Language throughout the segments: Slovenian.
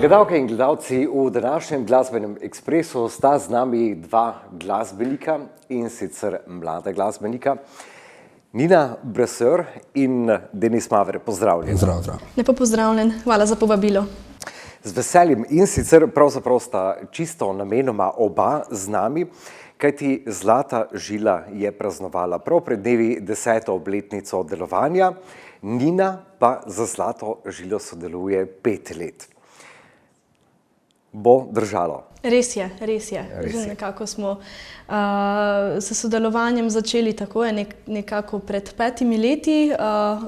Gledalke in gledalci, v današnjem glasbenem ekspresu sta z nami dva glasbenika, in sicer mlada glasbenika, Nina Bresser in Denis Maver. Pozdravljeni. Zdravo, zdravo. Lepo pozdravljen, hvala za povabilo. Z veseljem, in sicer pravzaprav sta čisto namenoma oba z nami, kajti Zlata žila je praznovala prav pred dnevi 10. obletnico delovanja, Nina pa za Zlato žilo sodeluje 5 let. Bo držalo? Res je. Že nekako smo s sodelovanjem začeli tako nekako pred 5 leti,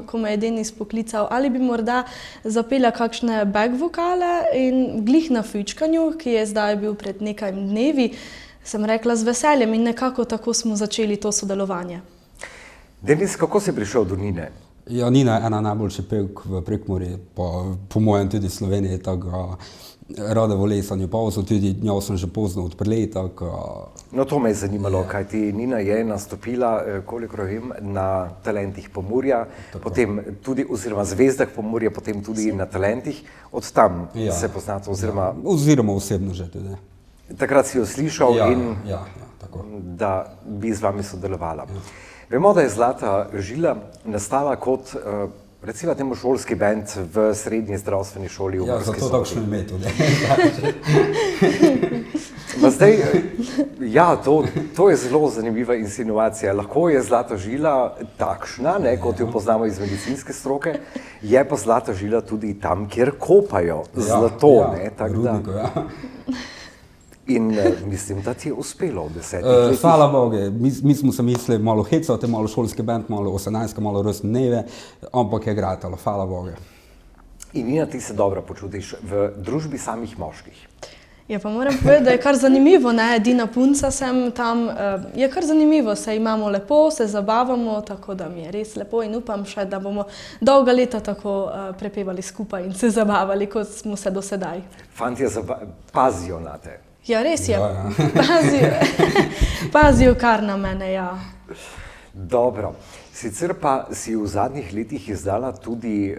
ko me je Denis poklical, ali bi morda zapela kakšne back vokale, in glih na Fučkanju, ki je zdaj bil pred nekaj dnevi, sem rekla z veseljem, in nekako tako smo začeli to sodelovanje. Denis, kako si prišel do Nine? Ja, Nina je ena najboljših pevk v Prekmurju, po mojem tudi Sloveniji, tako rada v lesanju pauzo, tudi njo sem že pozno odprli, tako... No, to me je zanimalo, kajti Nina je nastopila, kolikor vem, na Talentih Pomurja, potem tudi, oziroma Zvezdah Pomurja, potem tudi na Talentih, od tam se poznate, oziroma... Oziroma osebno že tudi. Takrat si jo slišal in tako. Da bi z vami sodelovala. Vemo, da je Zlata žila nastala kot, recimo temu, šolski bend v srednji zdravstveni šoli v Murski Soboti. Ja, zato takšno ime tudi. Zdaj, ja, to je zelo zanimiva insinuacija. Lahko je Zlata žila takšna, kot jo poznamo iz medicinske stroke, je pa Zlata žila tudi tam, kjer kopajo zlato. Rudniku, ja. In mislim, da ti je uspelo v 10 letih. Hvala Bogu, mi smo se mislili malo hecati, malo šolski band, malo 18, malo rojstne dneve, ampak je gratalo, hvala Bogu. In Nina, ti se dobro počutiš v družbi samih moških? Ja, pa moram povedati, da je kar zanimivo, edina punca sem tam, je kar zanimivo, se imamo lepo, se zabavamo, tako da mi je res lepo in upam še, da bomo dolga leta tako prepevali skupaj in se zabavali, kot smo se do sedaj. Fantje pazijo na te. Ja, res je. Pazijo kar na mene, ja. Dobro. Sicer pa si v zadnjih letih izdala tudi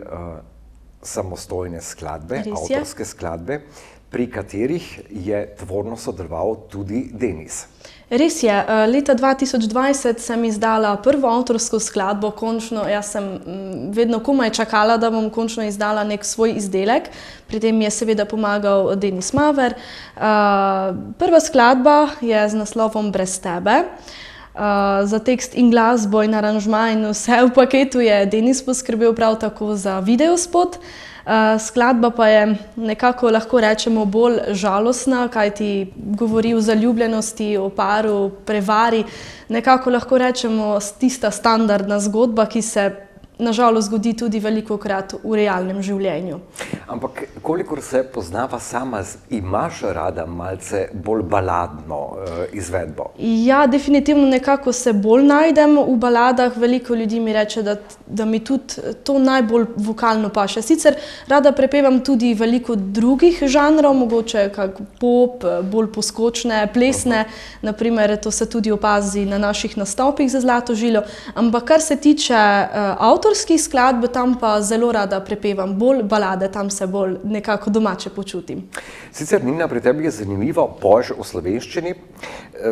samostojne skladbe, avtorske skladbe, pri katerih je tvorno sodeloval tudi Denis. Res je. Leta 2020 sem izdala prvo avtorsko skladbo, končno. Jaz sem vedno komaj čakala, da bom končno izdala nek svoj izdelek. Pri tem mi je seveda pomagal Denis Maver. Prva skladba je z naslovom Brez tebe. Za tekst in glasbo in aranžma in vse v paketu je Denis poskrbel, prav tako za videospot. Skladba pa je nekako, lahko rečemo, bolj žalostna, kajti govori o zaljubljenosti, o paru, prevari. Nekako lahko rečemo tista standardna zgodba, ki se nažalost zgodi tudi velikokrat v realnem življenju. Ampak kolikor se poznava sama, imaš rada malce bolj baladno izvedbo? Ja, definitivno nekako se bolj najdem v baladah. Veliko ljudi mi reče, da mi tudi to najbolj vokalno paše. Sicer rada prepevam tudi veliko drugih žanrov, mogoče kak pop, bolj poskočne, plesne. Naprimer, to se tudi opazi na naših nastopih za Zlato žilo. Ampak kar se tiče avtorskih skladb, tam pa zelo rada prepevam bolj balade, tam se bolj nekako domače počutim. Sicer, Nina, pri tebi je zanimivo, poješ v slovenščini,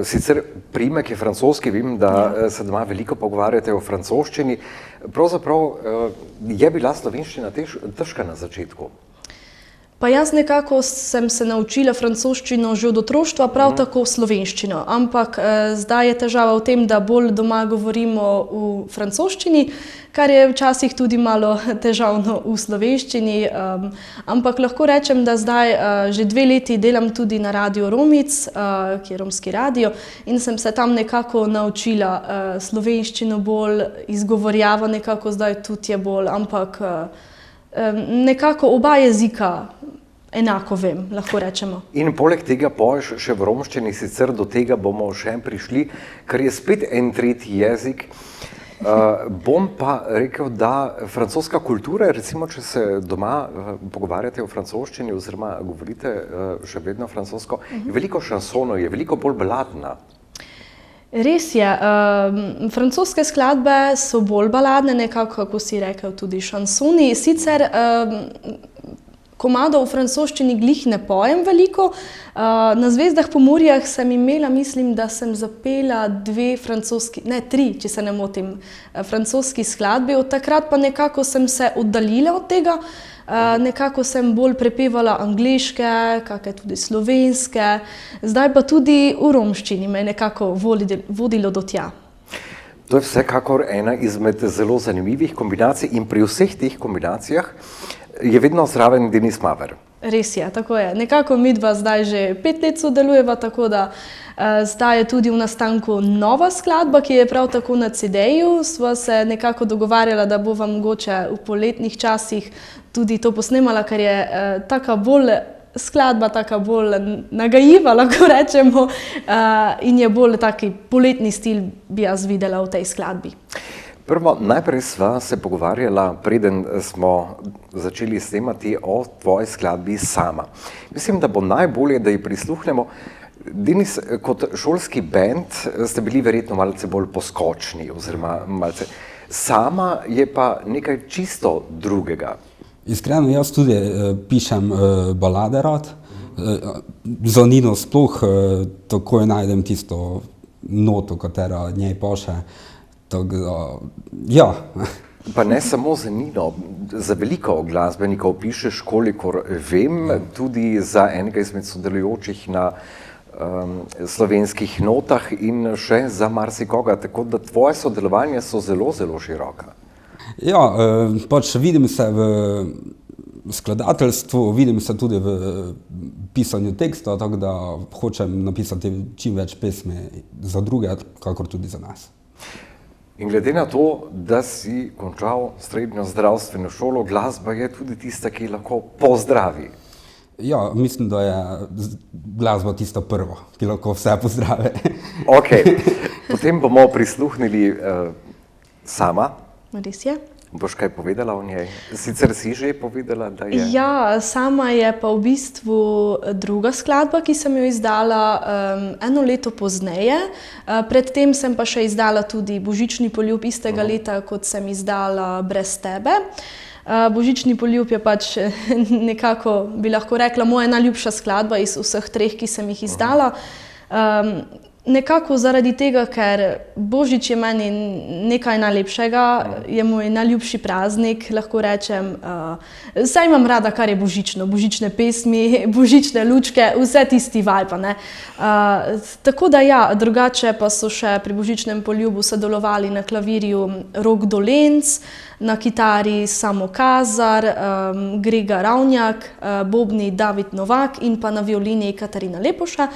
sicer priimek je francoski, vem, da se doma veliko pogovarjate o francoščini. Pravzaprav je bila slovenščina težka na začetku? Pa jaz nekako sem se naučila francoščino že od otroštva, prav tako slovenščino. Ampak zdaj je težava v tem, da bolj doma govorimo v francoščini, kar je včasih tudi malo težavno v slovenščini. Ampak lahko rečem, da zdaj že 2 leti delam tudi na Radio Romic, ki je romski radio, in sem se tam nekako naučila slovenščino bolj, izgovorjavo nekako zdaj tudi je bolj, ampak nekako oba jezika enako vem, lahko rečemo. In poleg tega poješ še v romščini, sicer do tega bomo še prišli, ker je spet en tretji jezik. Bom pa rekel, da francoska kultura, recimo, če se doma pogovarjate o francoščini oziroma govorite še vedno francosko, je veliko šansonov, je veliko bolj baladna. Res je. Francoske skladbe so bolj baladne, nekako, kako si rekel, tudi šansoni. Sicer komadov v francoščini glih ne pojem veliko. Na Zvezdah Pomurjah sem imela, mislim, da sem zapela 2 francoski, ne 3, če se ne motim, francoski skladbi. Od takrat pa nekako sem se oddaljila od tega. Nekako sem bolj prepevala angleške, kakšne tudi slovenske. Zdaj pa tudi v romščini me je nekako vodilo do tja. To je vsekakor ena izmed zelo zanimivih kombinacij in pri vseh teh kombinacijah je vedno zraven Denis Maver. Res je, tako je. Nekako midva zdaj že 5 let sodelujeva, tako da zdaj je tudi v nastanku nova skladba, ki je prav tako na CD-ju. Sva se nekako dogovarjala, da bova mogoče v poletnih časih tudi to posnemala, ker je taka bolj skladba, taka bolj nagajiva, lahko rečemo, in je bolj taki poletni stil bi jaz videla v tej skladbi. Prvo, najprej sva se pogovarjala, preden smo začeli snemati, o tvoji skladbi Sama. Mislim, da bo najbolje, da ji prisluhnemo. Denis, kot šolski bend ste bili verjetno malce bolj poskočni, oziroma malce. Sama je pa nekaj čisto drugega. Iskreno, jaz tudi pišem balade rad. Za Nino sploh takoj najdem tisto noto, katera njej paše. Tako da, ja. Pa ne samo za Nino, za veliko glasbenikov pišeš, kolikor vem, tudi za enega izmed sodelujočih na slovenskih notah in še za marsikoga, tako da tvoje sodelovanje so zelo, zelo široka. Ja, pač vidim se v skladateljstvu, vidim se tudi v pisanju teksta, tako da hočem napisati čim več pesmi za druge, kakor tudi za nas. In glede na to, da si končal srednjo zdravstveno šolo, glasba je tudi tista, ki lahko pozdravi. Ja, mislim, da je glasba tista prva, ki lahko vse pozdravi. Ok, potem bomo prisluhnili Sama. Res je. Boš kaj povedala o njej? Sicer si že povedala, da je... Ja, Sama je pa v bistvu druga skladba, ki sem jo izdala 1 leto pozneje. Predtem sem pa še izdala tudi Božični poljub istega leta, kot sem izdala Brez tebe. Božični poljub je pač nekako, bi lahko rekla, moja najljubša skladba iz vseh 3, ki sem jih izdala. Nekako zaradi tega, ker Božič je meni nekaj najlepšega, je moj najljubši praznik, lahko rečem. Saj imam rada, kar je božično, božične pesmi, božične lučke, vse tisti vibe, ne. Tako da ja, drugače pa so še pri Božičnem poljubu sodelovali na klavirju Rok Dolenc, na kitari Samo Kazar, Grega Ravnjak, bobni David Novak in pa na violini Katarina Lepoša.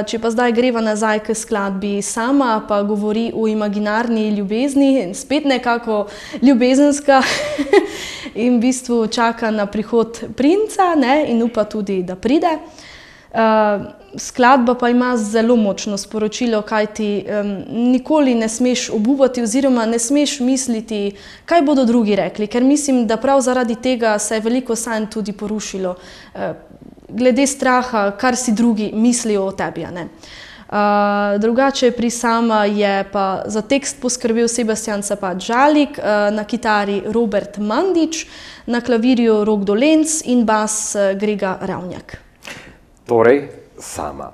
Če pa zdaj greva nazaj k skladbi Sama, pa govori o imaginarni ljubezni, spet nekako ljubezenska in v bistvu čaka na prihod princa, ne, in upa tudi, da pride. Skladba pa ima zelo močno sporočilo, kajti nikoli ne smeš obupati oziroma ne smeš misliti, kaj bodo drugi rekli, ker mislim, da prav zaradi tega se je veliko sanj tudi porušilo, glede straha, kar si drugi mislijo o tebi, ne. Drugače pri Sama je pa za tekst poskrbel Sebastian Žalik, na kitari Robert Mandič, na klavirju Rok Dolenc in bas Grega Ravnjak. Torej, Sama.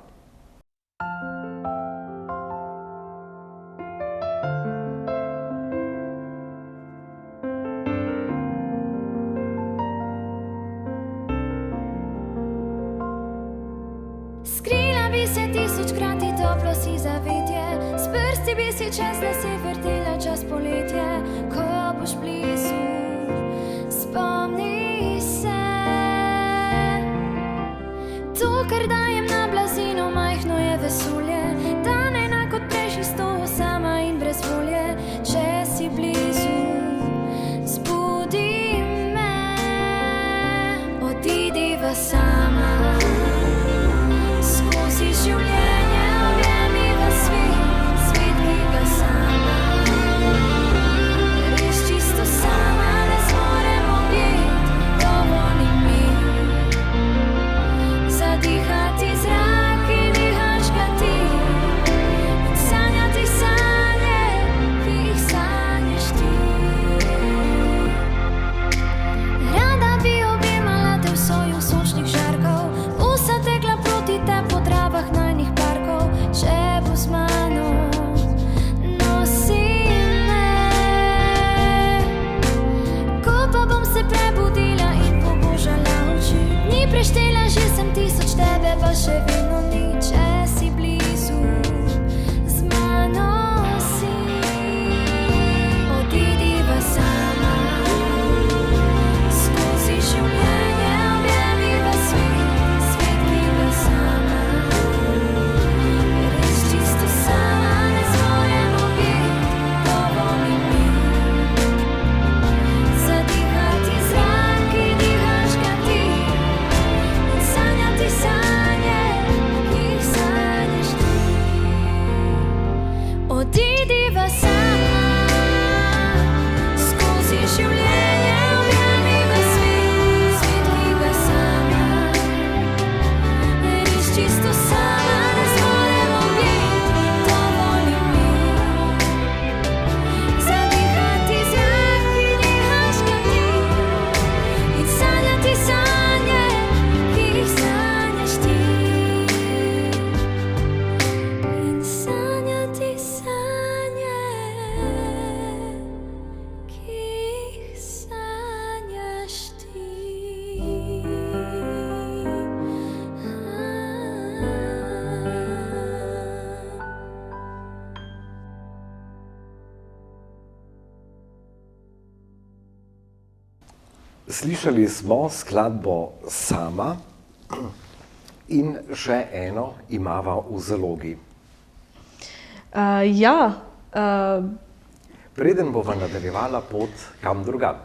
Skrila bi se 1000-krat in toplo si zavetje, s prsti bi si čez lase vrtela čas poletje, ko boš blizu, spomni se. To, kar dajem na blazino, majhno je vesolje, dan enako prejši s to sama in brez volje. Če si blizu, zbudi me, odidiva sama. Skozi življenje objemiva svet, svet, ki ga sama, res čisto sama. Odidiva sama skozi življenje, objamiva svet, svet, ki ga sama. Res čisto sama, ne zmorem objeti, dovolj mi zadihati zrak, ki neha škrti in sanjati sanje, ki jih sanjaš ti. In sanjati sanje, ki jih sanjaš ti. Slišali smo skladbo Sama in še eno imava v zalogi. Ja, Preden bova nadaljevala pot kam drugam.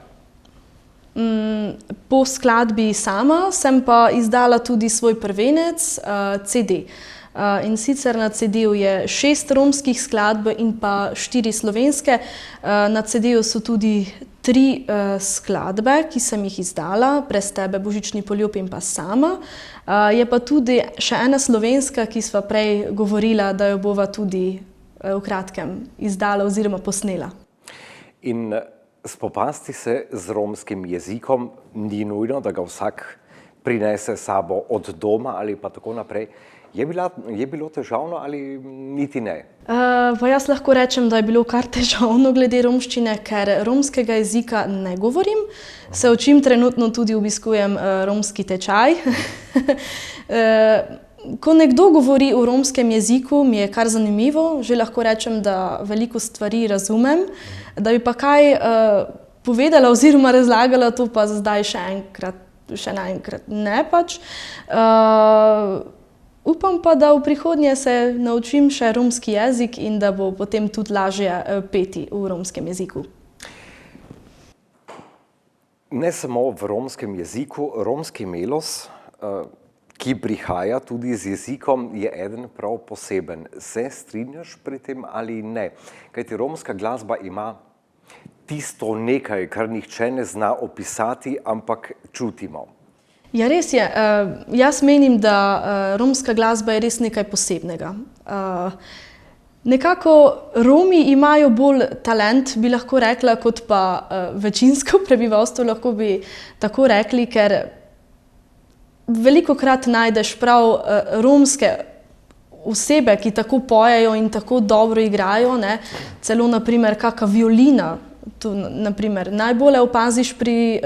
po skladbi Sama sem pa izdala tudi svoj prvenec, CD. In sicer na CD-ju je 6 romskih skladb in pa 4 slovenske. Na CD-ju so tudi 3 skladbe, ki sem jih izdala, Brez tebe, Božični poljub in pa Sama. Je pa tudi še ena slovenska, ki sva prej govorila, da jo bova tudi v kratkem izdala oziroma posnela. In spopasti se z romskim jezikom ni nujno, da ga vsak prinese s sabo od doma ali pa tako naprej. Je bilo težavno ali niti ne? Pa jaz lahko rečem, da je bilo kar težavno glede romščine, ker romskega jezika ne govorim. Se učim, trenutno tudi obiskujem romski tečaj. Ko nekdo govori v romskem jeziku, mi je kar zanimivo. Že lahko rečem, da veliko stvari razumem. Da bi pa kaj povedala oziroma razlagala, to pa zdaj še naenkrat ne pač. Upam pa, da v prihodnje se naučim še romski jezik in da bo potem tudi lažje peti v romskem jeziku. Ne samo v romskem jeziku, romski melos, ki prihaja tudi z jezikom, je eden prav poseben. Se strinjaš pri tem ali ne? Kajti romska glasba ima tisto nekaj, kar nihče ne zna opisati, ampak čutimo. Ja, res je. Jaz menim, da romska glasba je res nekaj posebnega. Nekako Romi imajo bolj talent, bi lahko rekla, kot pa večinsko prebivalstvo, lahko bi tako rekli, ker velikokrat najdeš prav romske osebe, ki tako pojejo in tako dobro igrajo, ne. Celo naprimer kaka violina, to naprimer najbolj opaziš pri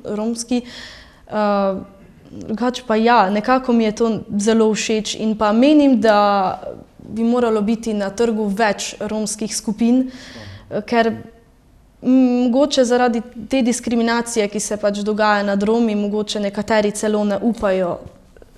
romski. Drugače pa ja, nekako mi je to zelo všeč in pa menim, da bi moralo biti na trgu več romskih skupin, ker mogoče zaradi te diskriminacije, ki se pač dogaja nad Romi, mogoče nekateri celo ne upajo,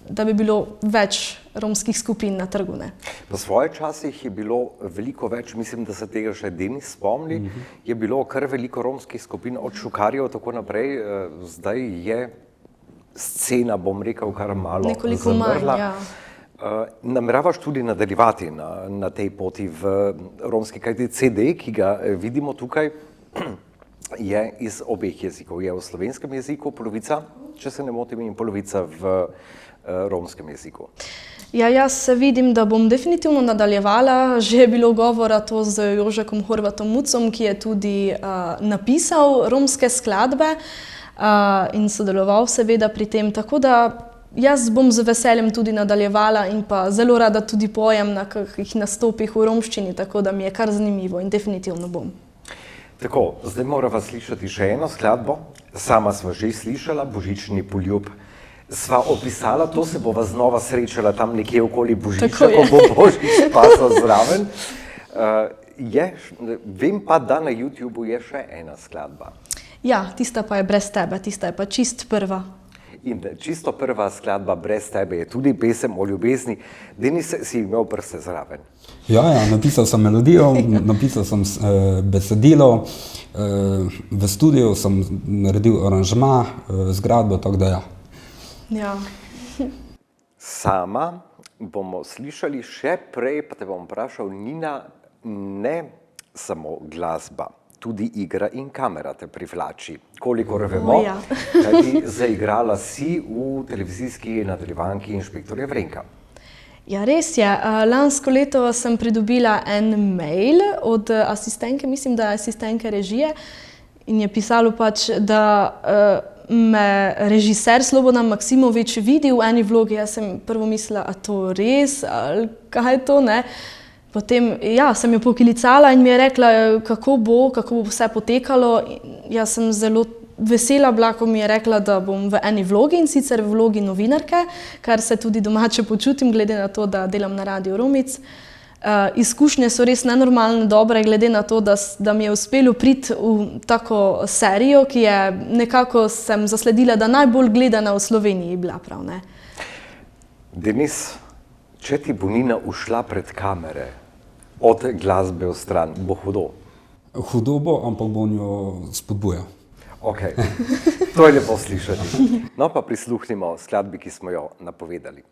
da bi bilo več romskih skupin na trgu, ne. V svojih časih je bilo veliko več, mislim, da se tega še Denis spomni, je bilo kar veliko romskih skupin od Šukarjev tako naprej, zdaj je scena, bom rekel, kar malo nekoliko manj, zamrla. ja. Nameravaš tudi nadaljevati na tej poti v romski, kajti CD, ki ga vidimo tukaj, je iz obeh jezikov. Je v slovenskem jeziku polovica, če se ne motim, in polovica v romskem jeziku. Ja, jaz se vidim, da bom definitivno nadaljevala. Že je bilo govora to z Jožekom Horvatom Mucom, ki je tudi napisal romske skladbe in sodeloval seveda pri tem. Tako da jaz bom z veseljem tudi nadaljevala in pa zelo rada tudi pojem na kakih nastopih v romščini, tako da mi je kar zanimivo in definitivno bom. Tako, zdaj morava slišati še eno skladbo. Sama sva že slišala, Božični poljub. Sva opisala, to se bova znova srečala tam nekje okoli Božiča, ko bo Božič pasal zraven. Vem pa, da na YouTubeu je še ena skladba. Ja, tista pa je Brez tebe, tista je pa čist prva. In čisto prva skladba Brez tebe je tudi pesem o ljubezni. Denis, si imel prste zraven? Ja, napisal sem melodijo, napisal sem besedilo, v studiu sem naredil aranžma, zgradbo, tako da ja. Ja. Sama bomo slišali še prej, pa te bom vprašal, Nina, ne samo glasba, tudi igra in kamera te privlači. Kolikor vemo, ja. kajti zaigrala si v televizijski nadaljevanki Inšpektorja Vrenka. Ja, res je. Lansko leto sem pridobila en mail od asistentke, mislim, da asistentke režije, in je pisalo pač, da me režiser Slobodan Maksimovič vidi v eni vlogi. Jaz sem prvo mislila, a to res, ali kaj je to, ne? Potem, ja, sem jo poklicala in mi je rekla, kako bo vse potekalo. Jaz sem zelo vesela bila, ko mi je rekla, da bom v eni vlogi, in sicer v vlogi novinarke, kar se tudi domače počutim, glede na to, da delam na Radiu Romic. Izkušnje so res nenormalno dobre, glede na to, da mi je uspelo priti v tako serijo, ki je nekako, sem zasledila, da najbolj gledana v Sloveniji bila prav, ne. Denis, če ti bo Nina ušla pred kamere, od glasbe v stran, bo hudo? Hudo bo, ampak bom jo spodbujal. Ok, to je lepo slišati. No pa prisluhnimo skladbi, ki smo jo napovedali.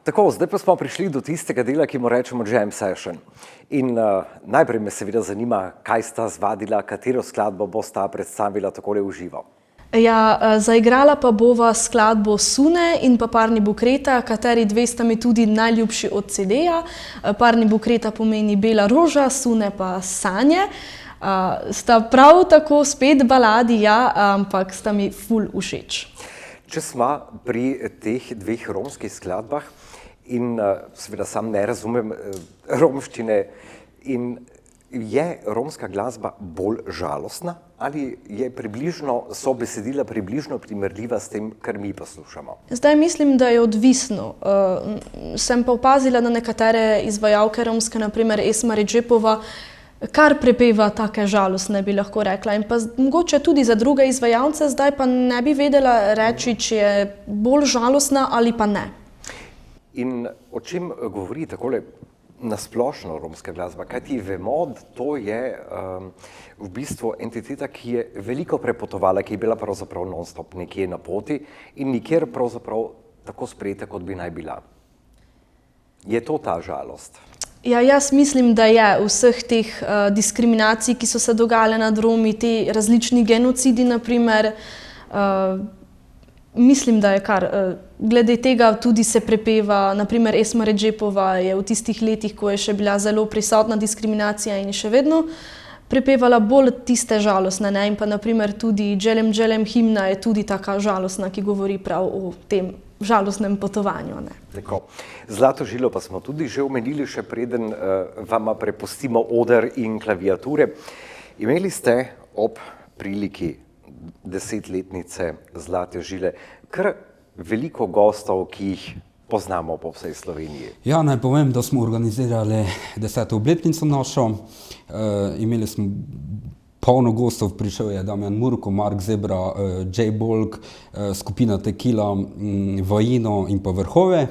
Tako, zdaj pa smo prišli do tistega dela, ki mu rečemo jam session. In najprej me seveda zanima, kaj sta zvadila, katero skladbo bosta predstavila takole v živo. Ja, zaigrala pa bova skladbo Sune in pa Parni bukreta, kateri dve sta mi tudi najljubši od CD-ja. Parni bukreta pomeni Bela roža, Sune pa Sanje. Sta prav tako spet baladi, ja, ampak sta mi ful všeč. Če smo pri teh dveh romskih skladbah in seveda sam ne razumem romščine, in je romska glasba bolj žalostna ali so besedila približno primerljiva s tem, kar mi poslušamo? Zdaj mislim, da je odvisno. Sem pa opazila, da nekatere izvajalke romske, na primer Esma Redžepova, kar prepeva take žalostne, bi lahko rekla. In pa mogoče tudi za druge izvajalce, zdaj pa ne bi vedela reči, če je bolj žalostna ali pa ne. In o čem govori takole nasplošno romska glasba? Kajti vemo, da to je v bistvu entiteta, ki je veliko prepotovala, ki je bila pravzaprav non-stop nekje na poti in nikjer pravzaprav tako sprejeta, kot bi naj bila. Je to ta žalost? Ja, jaz mislim, da je vseh teh diskriminacij, ki so se dogajale nad Romi, ti različni genocidi, naprimer, mislim, da je kar. Glede tega tudi se prepeva, naprimer Esma Redžepova je v tistih letih, ko je še bila zelo prisotna diskriminacija in še vedno prepevala bolj tiste žalostne, ne? In pa naprimer tudi Dželem Dželem himna je tudi taka žalostna, ki govori prav o tem žalostnem potovanju, ne? Tako. Zlato žilo pa smo tudi že omenili, še preden vama prepustimo oder in klaviature. Imeli ste ob priliki 10-letnice Zlate žile kar veliko gostov, ki jih poznamo po vsej Sloveniji. Ja, naj povem, da smo organizirali 10. obletnico našo. Imeli smo polno gostov, prišel je Damjan Murko, Mark Zebra, Jay Bolk, skupina Tequila, Vajino in pa Vrhove.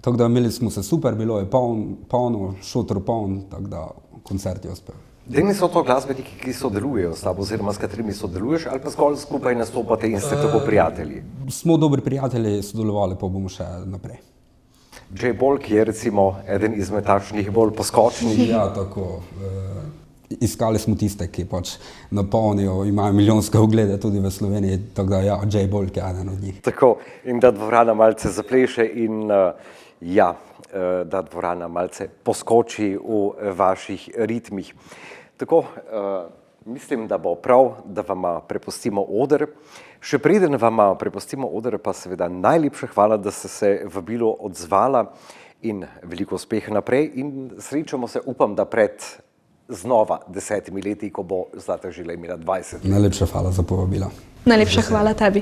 Tako da imeli smo se super, bilo je polno, šotor poln, tako da koncert je uspel. Dejni so to glasbeniki, ki sodelujejo s tabo, oziroma s katerimi sodeluješ, ali pa zgolj skupaj nastopate in ste tako prijatelji? Smo dobri prijatelji, sodelovali pa bomo še naprej. Jay Bolk je recimo eden izmed takšnih bolj poskočnih. Ja, tako. Iskali smo tiste, ki pač napolnijo, imajo milijonske oglede tudi v Sloveniji, tako da ja, Jay Bolk je eden od njih. Tako, in da dvorana malce zapleše in da dvorana malce poskoči v vaših ritmih. Tako, mislim, da bo prav, da vama prepustimo oder. Še preden vama prepustimo oder, pa seveda najlepša hvala, da ste se vabilu odzvala in veliko uspeha naprej in srečamo se, upam, da pred znova 10 leti, ko bo Zlata žila imela 20 let. Najlepša hvala za povabilo. Najlepša hvala tebi.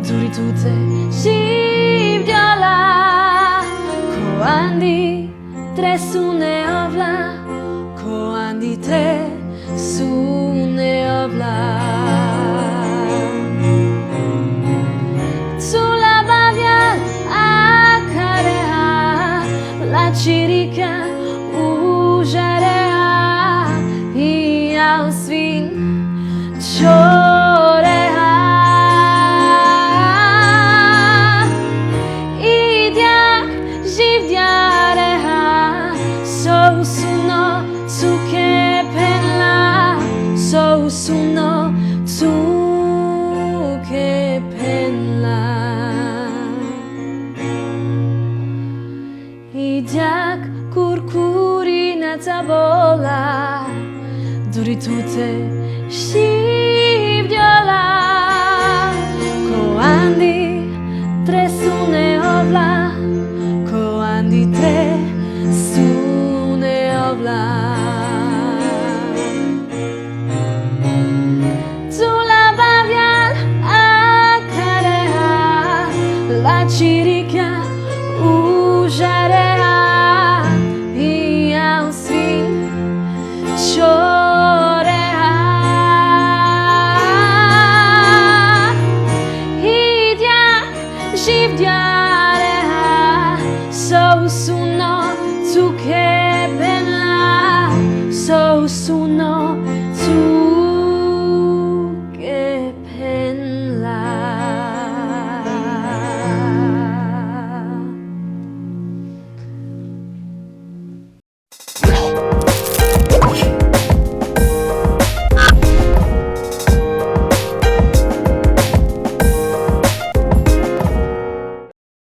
Duri tute, si vdjala sune ovla, ko andite sune ovla. Sulla bavia a carea, la cirica užarea i al svin čorea. I djak živdjareha, so suno cuke penla, so suno cuke penla. I djak kurkurina tabola, duritute shi